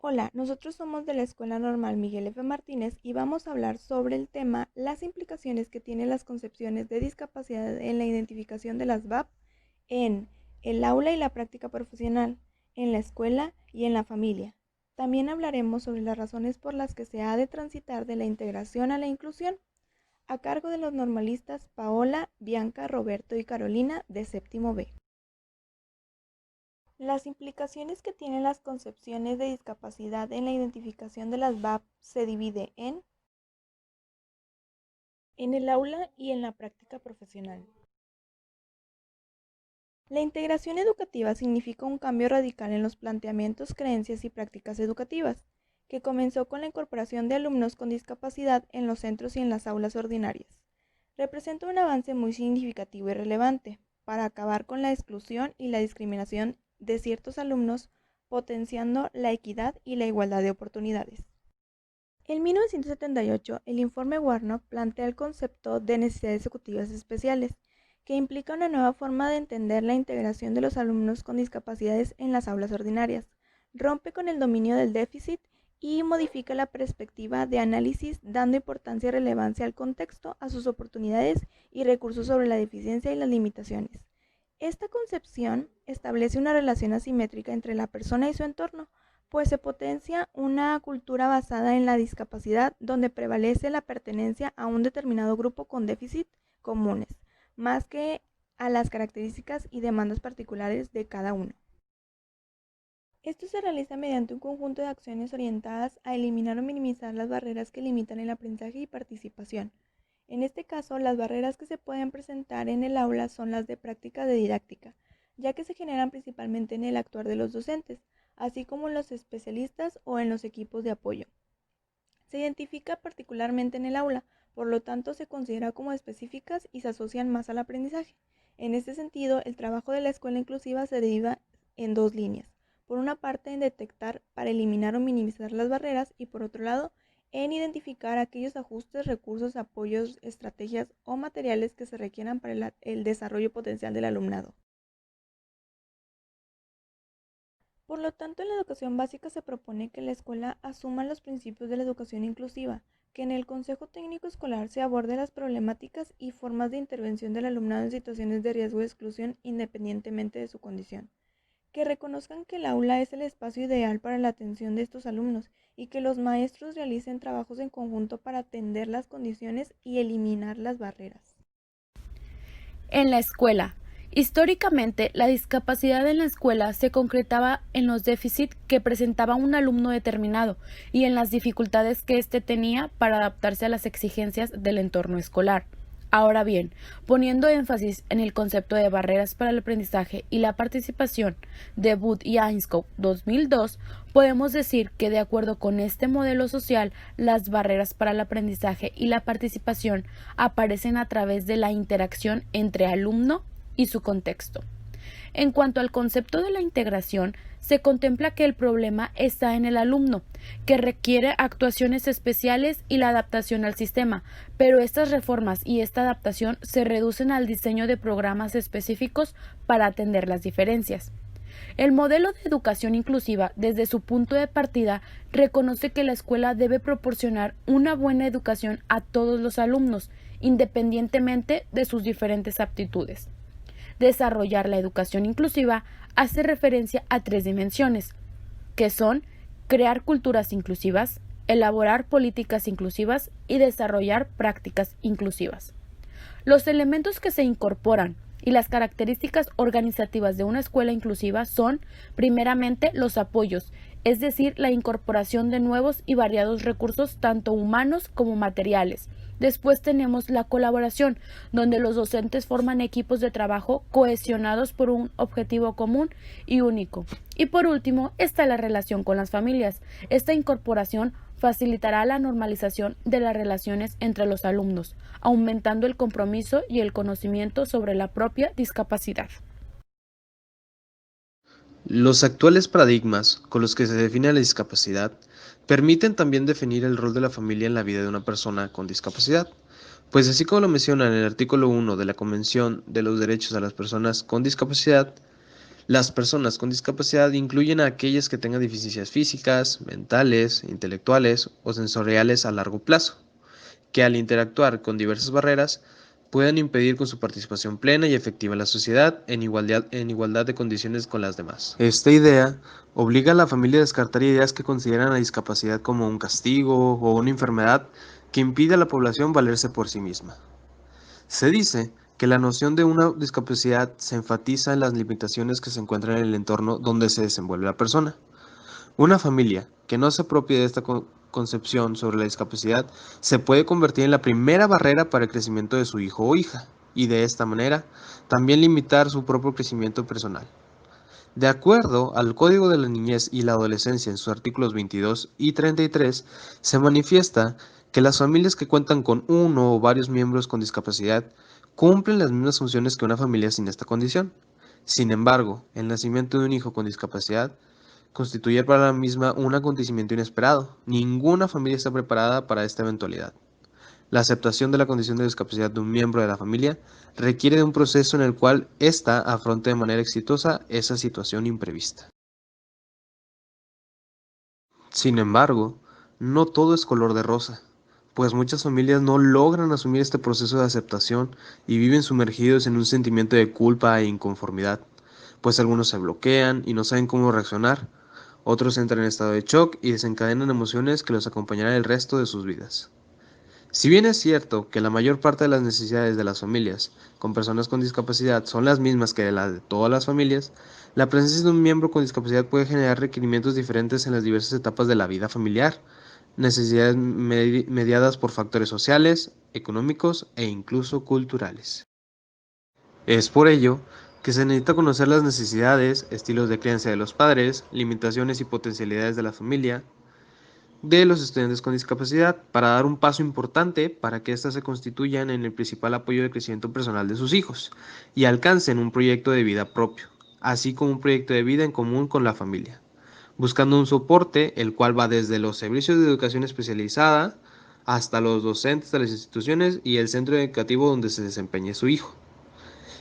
Hola, nosotros somos de la Escuela Normal Miguel F. Martínez y vamos a hablar sobre el tema las implicaciones que tienen las concepciones de discapacidad en la identificación de las VAP en el aula y la práctica profesional, en la escuela y en la familia. También hablaremos sobre las razones por las que se ha de transitar de la integración a la inclusión, a cargo de los normalistas Paola, Bianca, Roberto y Carolina de séptimo B. Las implicaciones que tienen las concepciones de discapacidad en la identificación de las VAP se divide en el aula y en la práctica profesional. La integración educativa significa un cambio radical en los planteamientos, creencias y prácticas educativas, que comenzó con la incorporación de alumnos con discapacidad en los centros y en las aulas ordinarias. Representa un avance muy significativo y relevante para acabar con la exclusión y la discriminación de ciertos alumnos, potenciando la equidad y la igualdad de oportunidades. En 1978, el informe Warnock plantea el concepto de necesidades educativas especiales, que implica una nueva forma de entender la integración de los alumnos con discapacidades en las aulas ordinarias, rompe con el dominio del déficit y modifica la perspectiva de análisis, dando importancia y relevancia al contexto, a sus oportunidades y recursos sobre la deficiencia y las limitaciones. Esta concepción establece una relación asimétrica entre la persona y su entorno, pues se potencia una cultura basada en la discapacidad donde prevalece la pertenencia a un determinado grupo con déficit comunes, más que a las características y demandas particulares de cada uno. Esto se realiza mediante un conjunto de acciones orientadas a eliminar o minimizar las barreras que limitan el aprendizaje y participación. En este caso, las barreras que se pueden presentar en el aula son las de práctica de didáctica, ya que se generan principalmente en el actuar de los docentes, así como en los especialistas o en los equipos de apoyo. Se identifica particularmente en el aula, por lo tanto se considera como específicas y se asocian más al aprendizaje. En este sentido, el trabajo de la escuela inclusiva se deriva en dos líneas. Por una parte, en detectar para eliminar o minimizar las barreras y por otro lado, en identificar aquellos ajustes, recursos, apoyos, estrategias o materiales que se requieran para el desarrollo potencial del alumnado. Por lo tanto, en la educación básica se propone que la escuela asuma los principios de la educación inclusiva, que en el Consejo Técnico Escolar se aborde las problemáticas y formas de intervención del alumnado en situaciones de riesgo de exclusión independientemente de su condición, que reconozcan que el aula es el espacio ideal para la atención de estos alumnos y que los maestros realicen trabajos en conjunto para atender las condiciones y eliminar las barreras. En la escuela. Históricamente, la discapacidad en la escuela se concretaba en los déficits que presentaba un alumno determinado y en las dificultades que éste tenía para adaptarse a las exigencias del entorno escolar. Ahora bien, poniendo énfasis en el concepto de barreras para el aprendizaje y la participación de Booth y Ainscough 2002, podemos decir que de acuerdo con este modelo social, las barreras para el aprendizaje y la participación aparecen a través de la interacción entre alumno y su contexto. En cuanto al concepto de la integración, se contempla que el problema está en el alumno, que requiere actuaciones especiales y la adaptación al sistema, pero estas reformas y esta adaptación se reducen al diseño de programas específicos para atender las diferencias. El modelo de educación inclusiva, desde su punto de partida, reconoce que la escuela debe proporcionar una buena educación a todos los alumnos, independientemente de sus diferentes aptitudes. Desarrollar la educación inclusiva hace referencia a tres dimensiones, que son crear culturas inclusivas, elaborar políticas inclusivas y desarrollar prácticas inclusivas. Los elementos que se incorporan y las características organizativas de una escuela inclusiva son, primeramente, los apoyos, es decir, la incorporación de nuevos y variados recursos tanto humanos como materiales. Después tenemos la colaboración, donde los docentes forman equipos de trabajo cohesionados por un objetivo común y único. Y por último está la relación con las familias. Esta incorporación facilitará la normalización de las relaciones entre los alumnos, aumentando el compromiso y el conocimiento sobre la propia discapacidad. Los actuales paradigmas con los que se define la discapacidad permiten también definir el rol de la familia en la vida de una persona con discapacidad, pues así como lo menciona en el artículo 1 de la Convención de los Derechos de las Personas con Discapacidad, Las personas con discapacidad incluyen a aquellas que tengan deficiencias físicas, mentales, intelectuales o sensoriales a largo plazo, que al interactuar con diversas barreras puedan impedir con su participación plena y efectiva en la sociedad en igualdad de condiciones con las demás. Esta idea obliga a la familia a descartar ideas que consideran la discapacidad como un castigo o una enfermedad que impide a la población valerse por sí misma. Se dice que la noción de una discapacidad se enfatiza en las limitaciones que se encuentran en el entorno donde se desenvuelve la persona. Una familia que no se apropie de esta concepción sobre la discapacidad se puede convertir en la primera barrera para el crecimiento de su hijo o hija, y de esta manera también limitar su propio crecimiento personal. De acuerdo al Código de la Niñez y la Adolescencia en sus artículos 22 y 33, se manifiesta que las familias que cuentan con uno o varios miembros con discapacidad cumplen las mismas funciones que una familia sin esta condición. Sin embargo, el nacimiento de un hijo con discapacidad constituye para la misma un acontecimiento inesperado. Ninguna familia está preparada para esta eventualidad. La aceptación de la condición de discapacidad de un miembro de la familia requiere de un proceso en el cual ésta afronte de manera exitosa esa situación imprevista. Sin embargo, no todo es color de rosa, pues muchas familias no logran asumir este proceso de aceptación y viven sumergidos en un sentimiento de culpa e inconformidad, pues algunos se bloquean y no saben cómo reaccionar, otros entran en estado de shock y desencadenan emociones que los acompañarán el resto de sus vidas. Si bien es cierto que la mayor parte de las necesidades de las familias con personas con discapacidad son las mismas que las de todas las familias, la presencia de un miembro con discapacidad puede generar requerimientos diferentes en las diversas etapas de la vida familiar, necesidades mediadas por factores sociales, económicos e incluso culturales. Es por ello que se necesita conocer las necesidades, estilos de crianza de los padres, limitaciones y potencialidades de la familia, de los estudiantes con discapacidad para dar un paso importante para que éstas se constituyan en el principal apoyo de crecimiento personal de sus hijos y alcancen un proyecto de vida propio, así como un proyecto de vida en común con la familia, buscando un soporte el cual va desde los servicios de educación especializada hasta los docentes de las instituciones y el centro educativo donde se desempeñe su hijo.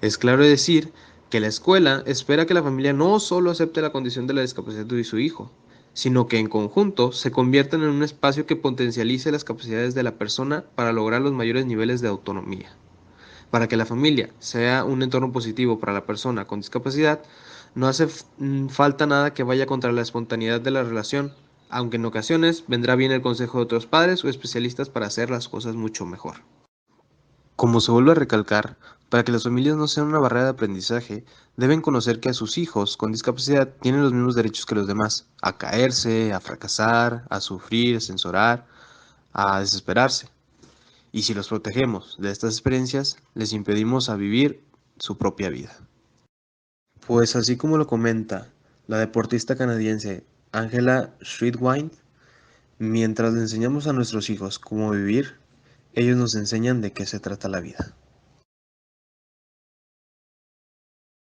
Es claro decir que la escuela espera que la familia no solo acepte la condición de la discapacidad de su hijo, sino que en conjunto se conviertan en un espacio que potencialice las capacidades de la persona para lograr los mayores niveles de autonomía. Para que la familia sea un entorno positivo para la persona con discapacidad, no hace falta nada que vaya contra la espontaneidad de la relación, aunque en ocasiones vendrá bien el consejo de otros padres o especialistas para hacer las cosas mucho mejor. Como se vuelve a recalcar, para que las familias no sean una barrera de aprendizaje, deben conocer que a sus hijos con discapacidad tienen los mismos derechos que los demás, a caerse, a fracasar, a sufrir, a censurar, a desesperarse. Y si los protegemos de estas experiencias, les impedimos a vivir su propia vida. Pues así como lo comenta la deportista canadiense Angela Schridwine, mientras le enseñamos a nuestros hijos cómo vivir, ellos nos enseñan de qué se trata la vida.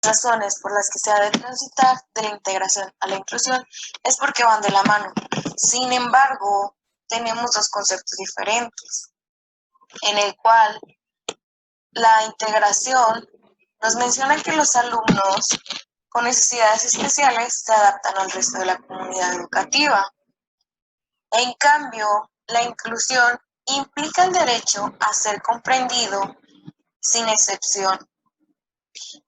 Razones por las que se ha de transitar de la integración a la inclusión es porque van de la mano. Sin embargo, tenemos dos conceptos diferentes, en el cual la integración nos menciona que los alumnos con necesidades especiales se adaptan al resto de la comunidad educativa. En cambio, la inclusión implica el derecho a ser comprendido sin excepción.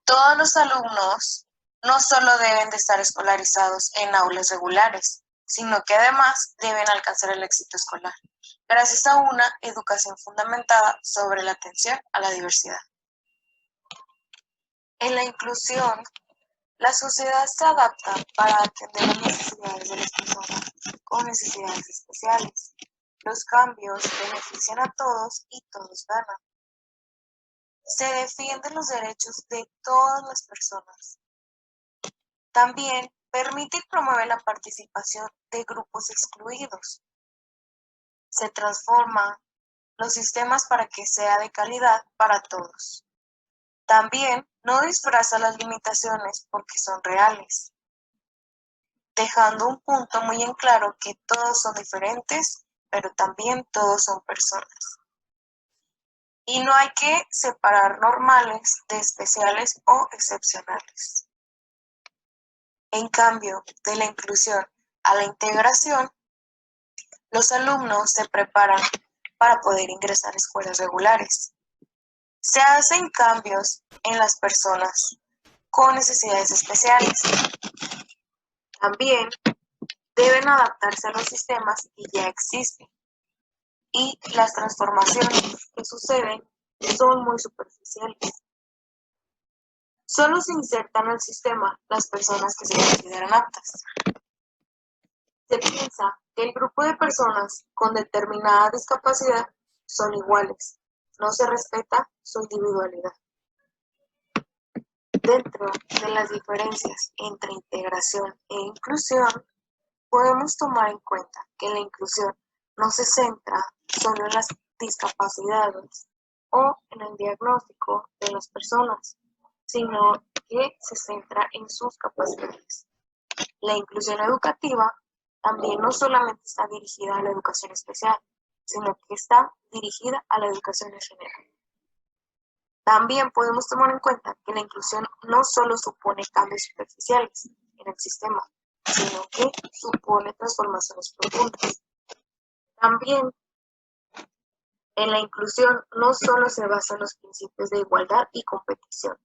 Todos los alumnos no solo deben de estar escolarizados en aulas regulares, sino que además deben alcanzar el éxito escolar, gracias a una educación fundamentada sobre la atención a la diversidad. En la inclusión, la sociedad se adapta para atender las necesidades de las personas con necesidades especiales. Los cambios benefician a todos y todos ganan. Se defienden los derechos de todas las personas. También permite y promueve la participación de grupos excluidos. Se transforman los sistemas para que sea de calidad para todos. También no disfraza las limitaciones porque son reales, dejando un punto muy en claro que todos son diferentes, pero también todos son personas. Y no hay que separar normales de especiales o excepcionales. En cambio, de la inclusión a la integración, los alumnos se preparan para poder ingresar a escuelas regulares. Se hacen cambios en las personas con necesidades especiales. También deben adaptarse a los sistemas que ya existen y las transformaciones que suceden son muy superficiales. Solo se insertan al sistema las personas que se consideran aptas. Se piensa que el grupo de personas con determinada discapacidad son iguales. No se respeta su individualidad. Dentro de las diferencias entre integración e inclusión, podemos tomar en cuenta que la inclusión no se centra solo en las discapacidades o en el diagnóstico de las personas, sino que se centra en sus capacidades. La inclusión educativa también no solamente está dirigida a la educación especial, sino que está dirigida a la educación en general. También podemos tomar en cuenta que la inclusión no solo supone cambios superficiales en el sistema, sino que supone transformaciones profundas. También en la inclusión no solo se basa en los principios de igualdad y competición,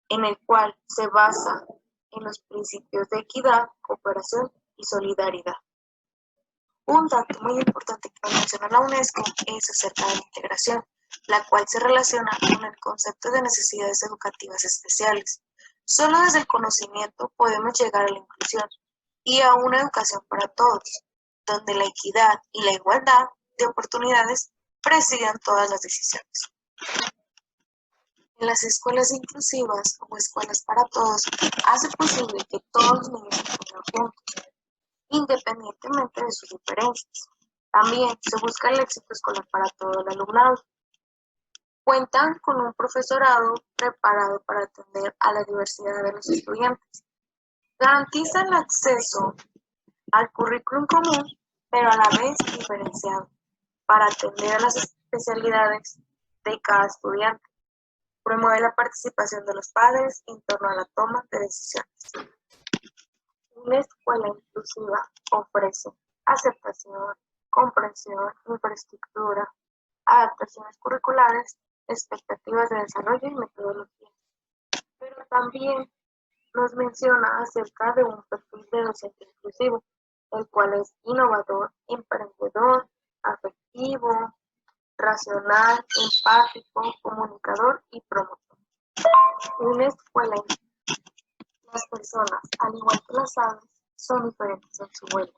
en el cual se basa en los principios de equidad, cooperación y solidaridad. Un dato muy importante que menciona la UNESCO es acerca de la integración, la cual se relaciona con el concepto de necesidades educativas especiales. Solo desde el conocimiento podemos llegar a la inclusión y a una educación para todos, donde la equidad y la igualdad de oportunidades presidan todas las decisiones. En las escuelas inclusivas o escuelas para todos hace posible que todos los niños aprendan juntos, independientemente de sus diferencias. También se busca el éxito escolar para todo el alumnado. Cuentan con un profesorado preparado para atender a la diversidad de los estudiantes. Garantizan el acceso al currículum común, pero a la vez diferenciado, para atender a las especialidades de cada estudiante. Promueve la participación de los padres en torno a la toma de decisiones. Una escuela inclusiva ofrece aceptación, comprensión, infraestructura, adaptaciones curriculares, expectativas de desarrollo y metodologías. Pero también nos menciona acerca de un perfil de docente inclusivo, el cual es innovador, emprendedor, afectivo, racional, empático, comunicador y promotor. Una escuela las personas, al igual que las aves, son diferentes en su vuelo,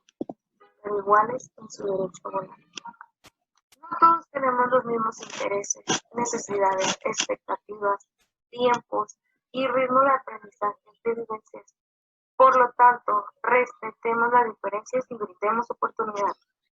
pero iguales en su derecho a volar. No todos tenemos los mismos intereses, necesidades, expectativas, tiempos y ritmo de aprendizaje de vivencias. Por lo tanto, respetemos las diferencias y brindemos oportunidades.